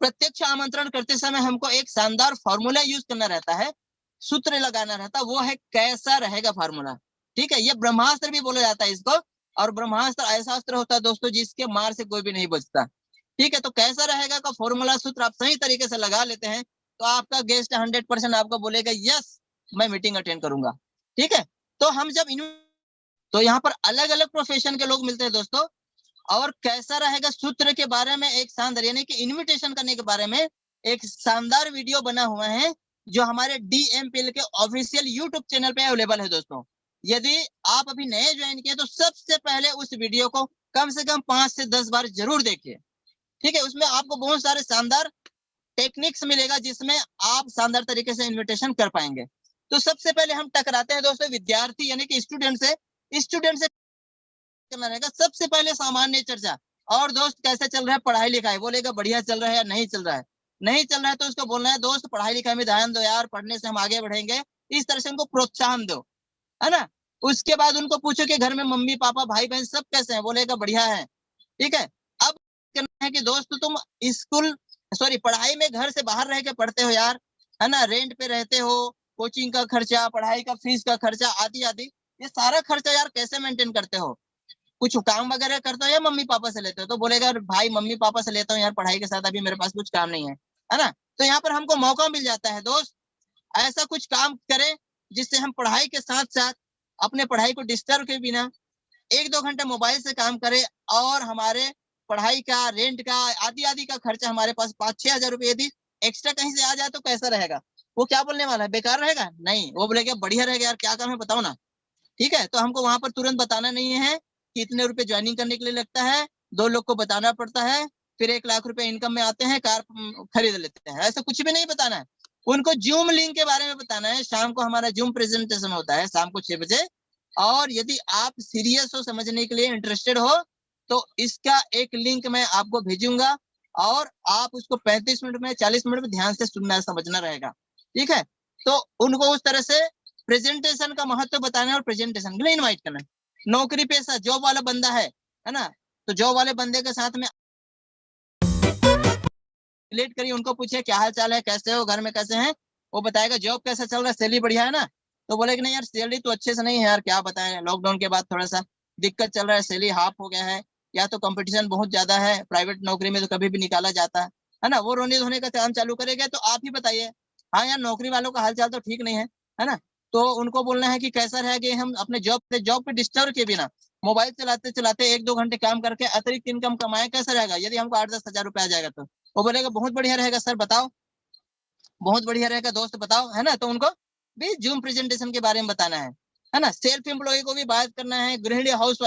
प्रत्यक्ष आमंत्रण करते समय हमको एक शानदार फॉर्मूला यूज करना रहता है, सूत्र लगाना रहता है, वो है कैसा रहेगा फॉर्मूला, ठीक है। ये ब्रह्मास्त्र भी बोला जाता है इसको, और ब्रह्मास्त्र ऐसा अस्त्र होता है दोस्तों जिसके मार से कोई भी नहीं बचता, ठीक है। तो कैसा रहेगा का फॉर्मूला सूत्र आप सही तरीके से लगा लेते हैं तो आपका गेस्ट 100% आपको बोलेगा यस मैं मीटिंग अटेंड करूंगा, ठीक है। तो हम जब तो यहाँ पर अलग अलग प्रोफेशन के लोग मिलते हैं दोस्तों, और कैसा रहेगा सूत्र के बारे में एक शानदार, यानी कि इनविटेशन करने के बारे में एक शानदार वीडियो बना हुआ है जो हमारे DMPL के ऑफिशियल यूट्यूब चैनल पे अवेलेबल है दोस्तों। यदि आप अभी नए ज्वाइन किए तो सबसे पहले उस वीडियो को कम से कम 5 से 10 बार जरूर देखिए, ठीक है। उसमें आपको बहुत सारे शानदार टेक्निक्स मिलेगा जिसमें आप शानदार तरीके से इन्विटेशन कर पाएंगे। तो सबसे पहले हम टकराते हैं दोस्तों विद्यार्थी यानी कि स्टूडेंट से करना रहेगा। सबसे पहले सामान्य चर्चा, और दोस्त कैसे चल रहा है पढ़ाई लिखाई, बोलेगा बढ़िया चल रहा है या नहीं चल रहा है, नहीं चल रहा है तो उसको बोलना है दोस्त पढ़ाई लिखाई में ध्यान दो यार, पढ़ने से हम आगे बढ़ेंगे, इस तरह से उनको प्रोत्साहन दो, है ना। उसके बाद उनको पूछो कि घर में मम्मी पापा भाई बहन सब कैसे हैं, बोलेगा बढ़िया है, ठीक है। अब करना है कि दोस्त तुम स्कूल पढ़ाई में घर से बाहर रह के पढ़ते हो यार, है ना, रेंट पे रहते हो, कोचिंग का खर्चा, पढ़ाई का फीस का खर्चा, आदि आदि, ये सारा खर्चा यार कैसे मेंटेन करते हो, कुछ काम वगैरह करते हो या मम्मी पापा से लेते हो। तो बोलेगा भाई मम्मी पापा से लेता हूँ यार, पढ़ाई के साथ अभी मेरे पास कुछ काम नहीं है ना। तो यहाँ पर हमको मौका मिल जाता है दोस्त, ऐसा कुछ काम करें जिससे हम पढ़ाई के साथ साथ अपने पढ़ाई को डिस्टर्ब के बिना 1-2 घंटे मोबाइल से काम करें और हमारे पढ़ाई का, रेंट का, आदि आदि का खर्चा हमारे पास 5-6 हजार रुपये यदि एक्स्ट्रा कहीं से आ जाए तो कैसा रहेगा? वो क्या बोलने वाला है, बेकार रहेगा? नहीं, वो बोलेगा बढ़िया रहेगा यार, क्या काम है बताओ ना। ठीक है, तो हमको वहां पर तुरंत बताना नहीं है कि इतने रुपए ज्वाइनिंग करने के लिए लगता है, 2 लोग को बताना पड़ता है, फिर 1 लाख रुपए इनकम में आते हैं, कार खरीद लेते हैं, ऐसा कुछ भी नहीं बताना है। उनको जूम लिंक के बारे में बताना है। शाम को हमारा जूम प्रेजेंटेशन होता है शाम को 6 बजे, और यदि आप सीरियस हो, समझने के लिए इंटरेस्टेड हो, तो इसका एक लिंक मैं आपको भेजूंगा और आप उसको 35 मिनट में, 40 मिनट में ध्यान से सुनना समझना रहेगा। ठीक है, तो उनको उस तरह से प्रेजेंटेशन का महत्व बताना है और प्रेजेंटेशन के लिए इनवाइट करना है। नौकरी पेशा जॉब वाला बंदा है ना, तो जॉब वाले बंदे के साथ में रिलेट करिए, उनको पूछिए क्या हाल चाल है, कैसे हो, घर में कैसे हैं, वो बताएगा। जॉब कैसा चल रहा है, सैलरी बढ़िया है ना, तो बोले कि नहीं यार सैलरी तो अच्छे से नहीं है यार, क्या बताएं, लॉकडाउन के बाद थोड़ा सा दिक्कत चल रहा है, सैलरी हाफ हो गया है, या तो कंपटीशन बहुत ज्यादा है, प्राइवेट नौकरी में तो कभी भी निकाला जाता है ना। वो रोने धोने का काम चालू करेगा, तो आप ही बताइए। हाँ यार, नौकरी वालों का हाल चाल तो ठीक नहीं है ना। तो उनको बोलना है कि कैसा रह गए हम अपने जॉब पे डिस्टर्ब के बिना मोबाइल चलाते चलाते 1-2 घंटे काम करके अतिरिक्त इनकम कमाए, कैसा रहेगा यदि हमको 8-10 हजार रुपया आ जाएगा तो। वो बोलेगा बहुत बढ़िया रहेगा सर, बताओ, बहुत बढ़िया रहेगा दोस्त, बताओ, है ना। तो उनको भी जूम प्रेजेंटेशन के बारे में बताना है ना। सेल्फ एम्प्लॉय को भी बात करना है, गृहिणी, हाउस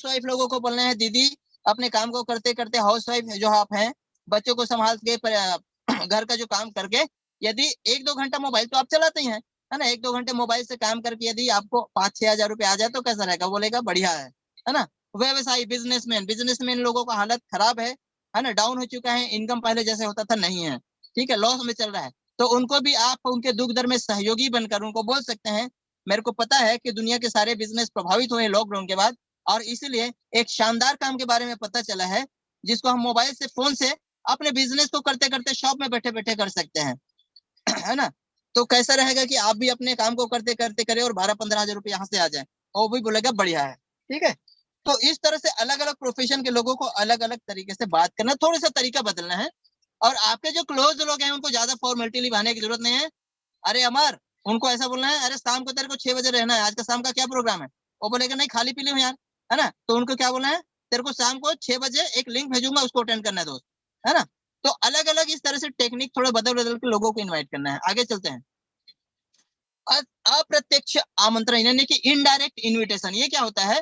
वाइफ लोगों को बोलना है दीदी अपने काम को करते करते, हाउस वाइफ जो आप हैं, बच्चों को संभाल के घर का जो काम करके यदि 1-2 घंटा मोबाइल तो आप चलाते ही हैं, है ना, 1-2 घंटे मोबाइल से काम करके यदि आपको 5-6 हजार रुपये आ जाए तो कैसा रहेगा? बोलेगा बढ़िया है ना। व्यवसायी, बिजनेसमैन लोगों का हालत खराब है ना, डाउन हो चुका है, इनकम पहले जैसे होता था नहीं है, ठीक है, लॉस में चल रहा है। तो उनको भी आप उनके दुख दर्द में सहयोगी बनकर उनको बोल सकते हैं, मेरे को पता है कि दुनिया के सारे बिजनेस प्रभावित हुए लॉकडाउन के बाद, और इसीलिए एक शानदार काम के बारे में पता चला है, जिसको हम मोबाइल से, फोन से अपने बिजनेस को करते करते शॉप में बैठे बैठे कर सकते हैं है ना। तो कैसा रहेगा कि आप भी अपने काम को करते करते करें और 12-15 हजार रुपये यहाँ से आ जाए, और वो भी बोलेगा बढ़िया है। ठीक है, तो इस तरह से अलग अलग प्रोफेशन के लोगों को अलग अलग तरीके से बात करना, थोड़ा सा तरीका बदलना है। और आपके जो क्लोज लोग हैं उनको ज्यादा फॉर्मेलिटी निभाने की जरूरत नहीं है। अरे अमर, उनको ऐसा बोलना है, अरे शाम को तेरे को 6 बजे रहना है, आज का शाम का क्या प्रोग्राम है? वो बोलेगा नहीं खाली पी ली यार, है ना। तो उनको क्या बोलना है, तेरे को शाम को 6 बजे एक लिंक भेजूंगा, उसको अटेंड करना है दोस्त, है ना। तो अलग अलग इस तरह से टेक्निक थोड़ा बदल बदल के लोगों को इन्वाइट करना है। आगे चलते हैं। अप्रत्यक्ष आमंत्रण यानी कि इनडायरेक्ट इनविटेशन, ये क्या होता है?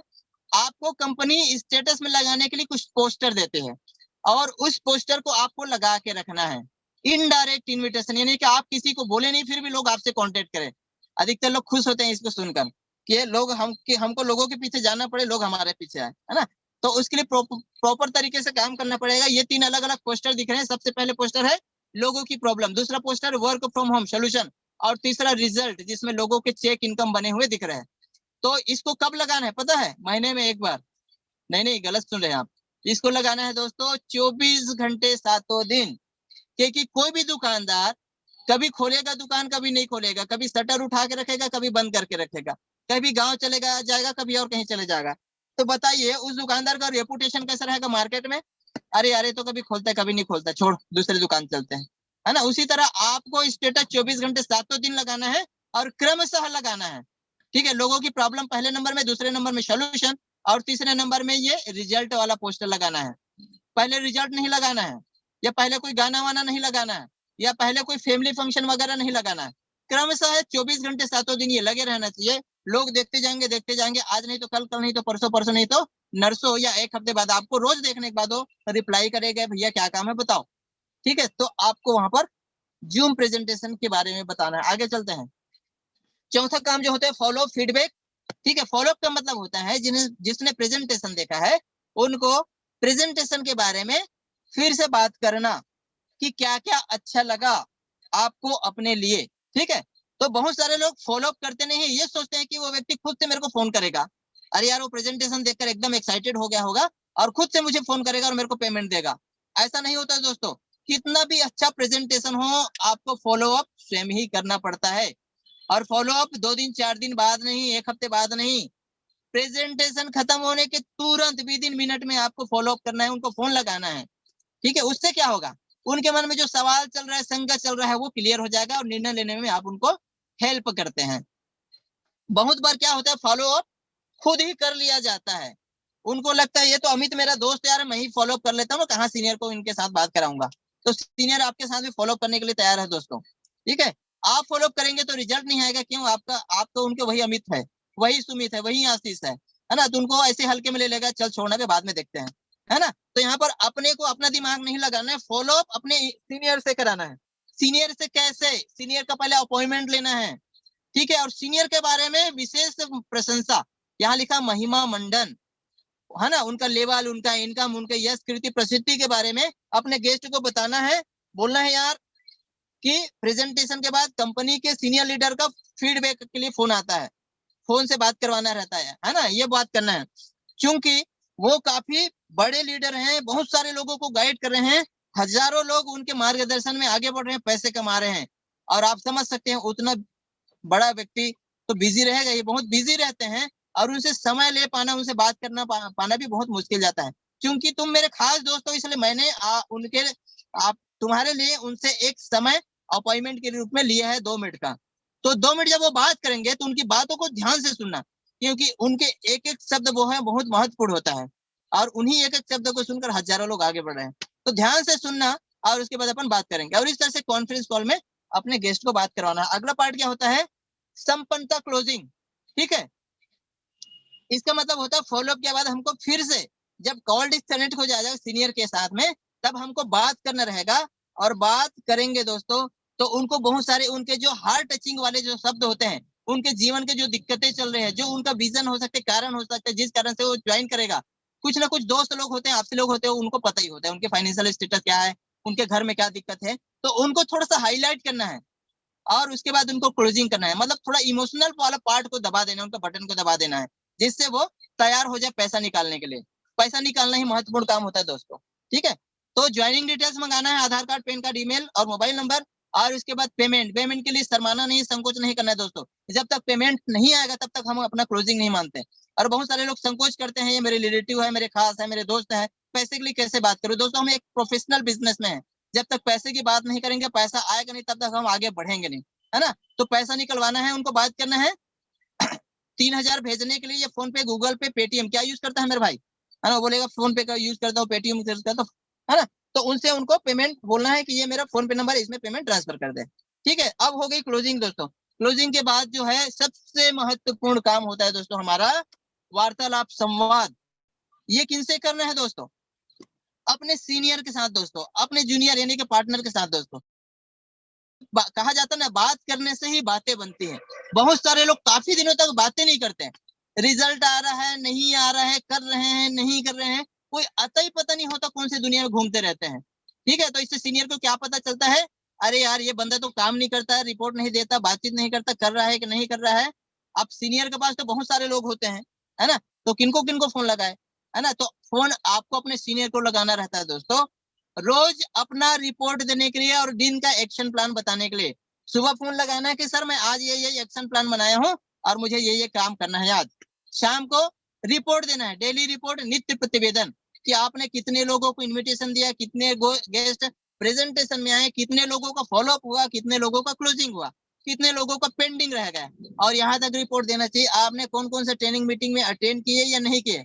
आपको कंपनी स्टेटस में लगाने के लिए कुछ पोस्टर देते हैं, और उस पोस्टर को आपको लगा के रखना है। इनडायरेक्ट इनविटेशन यानी कि आप किसी को बोले नहीं, फिर भी लोग आपसे कांटेक्ट करें। अधिकतर लोग खुश होते हैं इसको सुनकर कि लोग हमको लोगों के पीछे जाना पड़े, लोग हमारे पीछे आए, है ना। तो उसके लिए प्रॉपर तरीके से काम करना पड़ेगा। ये 3 अलग अलग पोस्टर दिख रहे हैं। सबसे पहले पोस्टर है लोगों की प्रॉब्लम, दूसरा poster work from home solution, और तीसरा रिजल्ट, जिसमें लोगों के चेक इनकम बने हुए दिख रहे हैं। तो इसको कब लगाना है पता है? महीने में एक बार। नहीं नहीं, गलत सुन रहे हैं आप। इसको लगाना है दोस्तों 24 घंटे 7 दिन, क्योंकि कोई भी दुकानदार कभी खोलेगा दुकान, कभी नहीं खोलेगा, कभी शटर उठा के रखेगा, कभी बंद करके रखेगा, कभी गांव चलेगा जाएगा, कभी और कहीं चले जाएगा। तो बताइए उस दुकानदार का रेपुटेशन कैसा रहेगा मार्केट में? अरे अरे, तो कभी खोलता है कभी नहीं खोलता, छोड़ दूसरी दुकान चलते हैं, है ना। उसी तरह आपको स्टेटस 24 घंटे 7 दिन लगाना है, और क्रमशः लगाना है। ठीक है, लोगों की प्रॉब्लम पहले नंबर में, दूसरे नंबर में सोल्यूशन, और तीसरे नंबर में ये रिजल्ट वाला पोस्टर लगाना है। पहले रिजल्ट नहीं लगाना है, या पहले कोई गाना वाना नहीं लगाना है, या पहले कोई फैमिली फंक्शन वगैरह नहीं लगाना है। क्रमशः 24 घंटे 7 दिन ये लगे रहना चाहिए। लोग देखते जाएंगे, आज नहीं तो कल, कल नहीं तो परसों, परसों नहीं तो नरसों, या 1 हफ्ते बाद आपको रोज देखने के बाद वो रिप्लाई करेगा, भैया क्या काम है बताओ। ठीक है, तो आपको वहां पर जूम प्रेजेंटेशन के बारे में बताना है। आगे चलते हैं। चौथा काम जो होता है फॉलो फीडबैक। ठीक है, फॉलो का मतलब होता है जिसने प्रेजेंटेशन देखा है उनको प्रेजेंटेशन के बारे में फिर से बात करना कि क्या क्या अच्छा लगा आपको अपने लिए। ठीक है, तो बहुत सारे लोग फॉलो अप करते नहीं है, ये सोचते हैं कि वो व्यक्ति खुद से मेरे को फोन करेगा। अरे यार, वो प्रेजेंटेशन देखकर एकदम एक्साइटेड हो गया होगा और खुद से मुझे फोन करेगा और मेरे को पेमेंट देगा। ऐसा नहीं होता दोस्तों। कितना भी अच्छा प्रेजेंटेशन हो, आपको फॉलो अप स्वयं ही करना पड़ता है। और फॉलो अप 2 दिन 4 दिन बाद नहीं, 1 हफ्ते बाद नहीं, प्रेजेंटेशन खत्म होने के तुरंत विद इन मिनट में आपको फॉलो अप करना है, उनको फोन लगाना है। ठीक है, उससे क्या होगा? उनके मन में जो सवाल चल रहा है, शंका चल रहा है, वो क्लियर हो जाएगा, और निर्णय लेने में आप उनको हेल्प करते हैं। बहुत बार क्या होता है, फॉलो अप खुद ही कर लिया जाता है, उनको लगता है ये तो अमित मेरा दोस्त यार, मैं ही फॉलो कर लेता हूँ, कहाँ सीनियर को इनके साथ बात कराऊंगा। तो सीनियर आपके साथ भी फॉलो करने के लिए तैयार है दोस्तों, ठीक है। आप फॉलो करेंगे तो रिजल्ट नहीं आएगा, क्यों? आप तो उनके वही अमित है, वही सुमित है, वही आशीष है ना। तो उनको ऐसे हल्के में ले लेगा, चल छोड़ना के बाद में देखते हैं, है ना। तो यहाँ पर अपने को अपना दिमाग नहीं लगाना है, फॉलो अप अपने सीनियर से कराना है। सीनियर से कैसे? सीनियर का पहले अपॉइंटमेंट लेना है, ठीक है। और सीनियर के बारे में विशेष प्रशंसा, यहाँ लिखा महिमा मंडन, है ना। उनका लेवल, उनका इनकम, उनके यश कीर्ति प्रसिद्धि के बारे में अपने गेस्ट को बताना है, बोलना है यार कि प्रेजेंटेशन के बाद कंपनी के सीनियर लीडर का फीडबैक के लिए फोन आता है, फोन से बात करवाना रहता है ना, ये बात करना है। क्योंकि वो काफी बड़े लीडर हैं, बहुत सारे लोगों को गाइड कर रहे हैं, हजारों लोग उनके मार्गदर्शन में आगे बढ़ रहे हैं, पैसे कमा रहे हैं। और आप समझ सकते हैं उतना बड़ा व्यक्ति तो बिजी रहेगा, ये बहुत बिजी रहते हैं, और उनसे समय ले पाना, उनसे बात करना पाना भी बहुत मुश्किल जाता है। क्योंकि तुम मेरे खास दोस्त हो, इसलिए मैंने उनके आप तुम्हारे लिए उनसे एक समय अपॉइंटमेंट के रूप में लिया है 2 मिनट का। तो 2 मिनट जब वो बात करेंगे तो उनकी बातों को ध्यान से सुनना, क्योंकि उनके एक एक शब्द वो है बहुत महत्वपूर्ण होता है, और उन्हीं एक एक शब्द को सुनकर हजारों लोग आगे बढ़ रहे हैं। तो ध्यान से सुनना, और उसके बाद अपन बात करेंगे, और इस तरह से कॉन्फ्रेंस कॉल में अपने गेस्ट को बात करवाना। अगला पार्ट क्या होता है? संपन्नता क्लोजिंग, ठीक है। इसका मतलब होता है फॉलोअप के बाद हमको फिर से जब कॉल डिस्कनेक्ट हो जाएगा सीनियर के साथ में, तब हमको बात करना रहेगा, और बात करेंगे दोस्तों तो उनको बहुत सारे उनके जो हार्ट टचिंग वाले जो शब्द होते हैं, उनके जीवन के जो दिक्कतें चल रहे हैं, जो उनका विजन हो सकते, कारण हो सकते, जिस कारण से वो ज्वाइन करेगा। कुछ ना कुछ दोस्त लोग होते हैं, आपसे लोग होते हैं, उनको पता ही होता है उनके फाइनेंशियल स्टेटस क्या है, उनके घर में क्या दिक्कत है, तो उनको थोड़ा सा हाईलाइट करना है, और उसके बाद उनको क्लोजिंग करना है। मतलब थोड़ा इमोशनल वाला पार्ट को दबा देना, उनका बटन को दबा देना है, जिससे वो तैयार हो जाए पैसा निकालने के लिए। पैसा निकालना ही महत्वपूर्ण काम होता है दोस्तों, ठीक है। तो ज्वाइनिंग डिटेल्स मंगाना है, आधार कार्ड, पैन कार्ड, ईमेल और मोबाइल नंबर। और उसके बाद पेमेंट के लिए शर्माना नहीं, संकोच नहीं करना है दोस्तों। जब तक पेमेंट नहीं आएगा तब तक हम अपना क्लोजिंग नहीं मानते। और बहुत सारे लोग संकोच करते हैं, ये मेरे रिलेटिव है, मेरे खास है, मेरे दोस्त है, पैसे के लिए कैसे बात करूं। दोस्तों हम एक प्रोफेशनल बिजनेस में है, जब तक पैसे की बात नहीं करेंगे, पैसा आएगा नहीं, तब तक हम आगे बढ़ेंगे नहीं, है ना। तो पैसा निकलवाना है, उनको बात करना है। 3,000 भेजने के लिए ये फोन पे, गूगल पे, पेटीएम क्या यूज करता है मेरे भाई, है ना। वो बोलेगा फोन पे का यूज करता हूँ, पेटीएम यूज करता हूँ, है ना। तो उनसे उनको पेमेंट बोलना है कि ये मेरा फोन पे नंबर है, इसमें पेमेंट ट्रांसफर कर दे, ठीक है। अब हो गई क्लोजिंग दोस्तों। क्लोजिंग के बाद जो है सबसे महत्वपूर्ण काम होता है दोस्तों हमारा वार्तालाप, संवाद। ये किनसे करना है दोस्तों? अपने सीनियर के साथ दोस्तों, अपने जूनियर यानी कि पार्टनर के साथ दोस्तों। कहा जाता है ना, बात करने से ही बातें बनती हैं। बहुत सारे लोग काफी दिनों तक बातें नहीं करते हैं, रिजल्ट आ रहा है, नहीं आ रहा है, कर रहे हैं, नहीं कर रहे हैं, कोई अता ही पता नहीं होता, कौन सी दुनिया में घूमते रहते हैं, ठीक है। तो इससे सीनियर को क्या पता चलता है? अरे यार ये बंदा तो काम नहीं करता है, रिपोर्ट नहीं देता, बातचीत नहीं करता, कर रहा है कि नहीं कर रहा है। अब सीनियर के पास तो बहुत सारे लोग होते हैं, है ना। तो किनको किनको फोन लगाए, है ना। तो फोन आपको अपने सीनियर को लगाना रहता है दोस्तों, रोज अपना रिपोर्ट देने के लिए और दिन का एक्शन प्लान बताने के लिए। सुबह फोन लगाना है कि सर मैं आज ये एक्शन प्लान बनाया हूँ, और मुझे ये काम करना है आज। शाम को रिपोर्ट देना है, डेली रिपोर्ट, नित्य प्रतिवेदन, कि आपने कितने लोगों को इनविटेशन दिया, कितने गेस्ट प्रेजेंटेशन में आए, कितने लोगों का फॉलोअप हुआ, कितने लोगों का क्लोजिंग हुआ, कितने लोगों का पेंडिंग रह गया। और यहाँ तक रिपोर्ट देना चाहिए आपने कौन कौन से ट्रेनिंग मीटिंग में अटेंड किए या नहीं किए।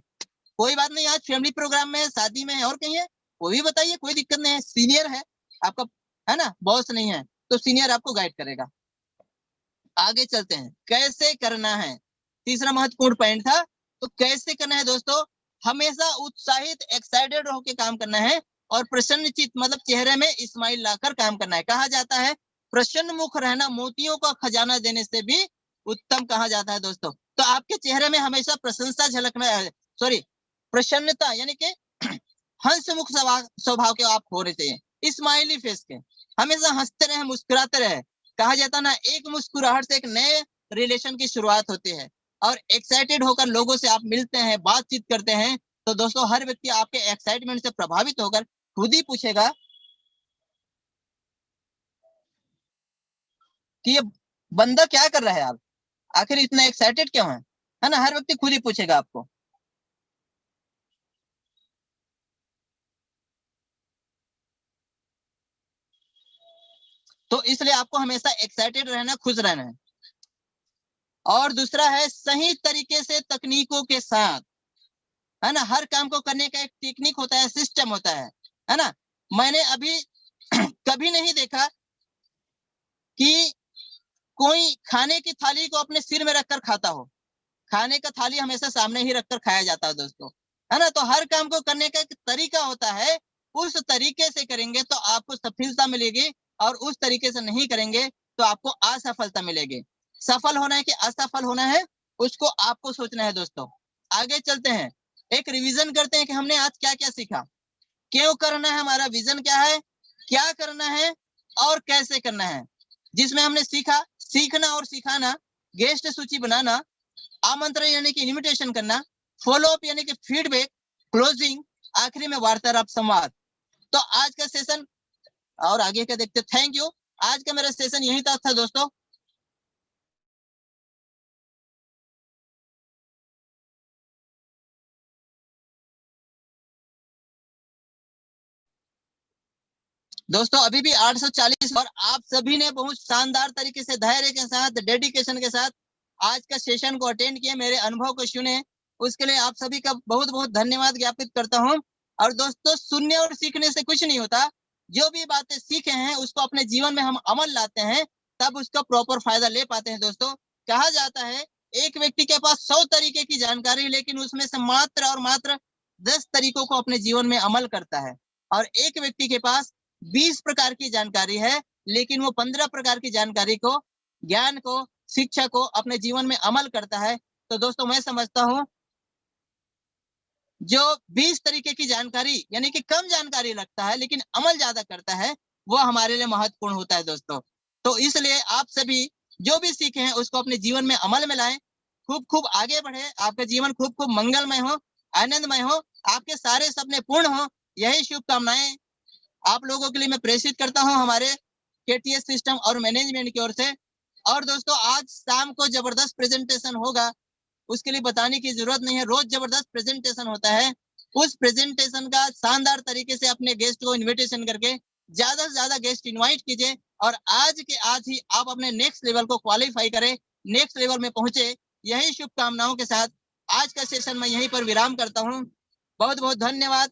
कोई बात नहीं, आज फैमिली प्रोग्राम में है, शादी में है, और कहीं है, वो भी बताइए, कोई दिक्कत नहीं है। सीनियर है आपका, है ना, बॉस नहीं है, तो सीनियर आपको गाइड करेगा। आगे चलते हैं, कैसे करना है, तीसरा महत्वपूर्ण पॉइंट था। तो कैसे करना है दोस्तों? हमेशा उत्साहित, एक्साइटेड होकर काम करना है, और प्रसन्नचित मतलब चेहरे में स्माइल लाकर काम करना है। कहा जाता है प्रसन्न मुख रहना मोतियों का खजाना देने से भी उत्तम कहा जाता है दोस्तों। तो आपके चेहरे में हमेशा प्रशंसा झलकना है, सॉरी, प्रसन्नता यानी कि हंसमुख स्वभाव के आप हो रहे चाहिए, स्माइली फेस के, हमेशा हंसते रहे, मुस्कुराते रहे। कहा जाता ना, एक मुस्कुराहट से एक नए रिलेशन की शुरुआत होती है, और एक्साइटेड होकर लोगों से आप मिलते हैं, बातचीत करते हैं, तो दोस्तों हर व्यक्ति आपके एक्साइटमेंट से प्रभावित होकर खुद ही पूछेगा कि ये बंदा क्या कर रहा है, आप आखिर इतना एक्साइटेड क्यों है ना। हर व्यक्ति खुद ही पूछेगा आपको। तो इसलिए आपको हमेशा एक्साइटेड रहना, खुश रहना है। और दूसरा है सही तरीके से तकनीकों के साथ, है ना। हर काम को करने का एक टेक्निक होता है, सिस्टम होता है ना। मैंने अभी कभी नहीं देखा कि कोई खाने की थाली को अपने सिर में रखकर खाता हो। खाने का थाली हमेशा सामने ही रखकर खाया जाता है दोस्तों, है ना। तो हर काम को करने का एक तरीका होता है, उस तरीके से करेंगे तो आपको सफलता मिलेगी, और उस तरीके से नहीं करेंगे तो आपको असफलता मिलेगी। सफल होना है कि असफल होना है, उसको आपको सोचना है दोस्तों। आगे चलते हैं, एक रिवीजन करते हैं कि हमने आज क्या क्या सीखा, क्यों करना है, हमारा विजन क्या है, क्या करना है और कैसे करना है। जिसमें हमने सीखा सीखना और सिखाना, गेस्ट सूची बनाना, आमंत्रण यानी कि इनविटेशन करना, फॉलो अप यानी कि फीडबैक, क्लोजिंग, आखिरी में वार्तालाप संवाद। तो आज का सेशन और आगे का देखते। Thank you. आज का मेरा सेशन यही तक था दोस्तों। दोस्तों अभी भी 840, और आप सभी ने बहुत शानदार तरीके से, धैर्य के साथ, डेडिकेशन के साथ आज का सेशन को अटेंड किए, मेरे अनुभव को सुने, उसके लिए आप सभी का बहुत बहुत धन्यवाद ज्ञापित करता हूं। और दोस्तों सुनने और सीखने से कुछ नहीं होता, जो भी बातें सीखे हैं उसको अपने जीवन में हम अमल लाते हैं, तब उसका प्रॉपर फायदा ले पाते हैं दोस्तों। कहा जाता है एक व्यक्ति के पास 100 तरीके की जानकारी, लेकिन उसमें से मात्र और मात्र 10 तरीकों को अपने जीवन में अमल करता है। और एक व्यक्ति के पास 20 प्रकार की जानकारी है, लेकिन वो 15 प्रकार की जानकारी को, ज्ञान को, शिक्षा को अपने जीवन में अमल करता है। तो दोस्तों मैं समझता हूं जो 20 तरीके की जानकारी यानी कि कम जानकारी रखता है लेकिन अमल ज्यादा करता है, वो हमारे लिए महत्वपूर्ण होता है दोस्तों। तो इसलिए आप सभी जो भी सीखे हैं उसको अपने जीवन में अमल में लाएं, खूब खूब आगे बढ़े, आपका जीवन खूब खूब मंगलमय हो, आनंदमय हो, आपके सारे सपने पूर्ण हो, यही शुभकामनाएं आप लोगों के लिए मैं प्रेषित करता हूं हमारे केटीएस सिस्टम और मैनेजमेंट की ओर से। और दोस्तों आज शाम को जबरदस्त प्रेजेंटेशन होगा, उसके लिए बताने की जरूरत नहीं है, रोज जबरदस्त प्रेजेंटेशन होता है। उस प्रेजेंटेशन का शानदार तरीके से अपने गेस्ट को इनविटेशन करके ज्यादा से ज्यादा गेस्ट इनवाइट कीजिए, और आज के आज ही आप अपने नेक्स्ट लेवल को क्वालिफाई करें, नेक्स्ट लेवल में पहुंचे, यही शुभकामनाओं के साथ आज का सेशन मैं यहीं पर विराम करता हूं। बहुत बहुत धन्यवाद।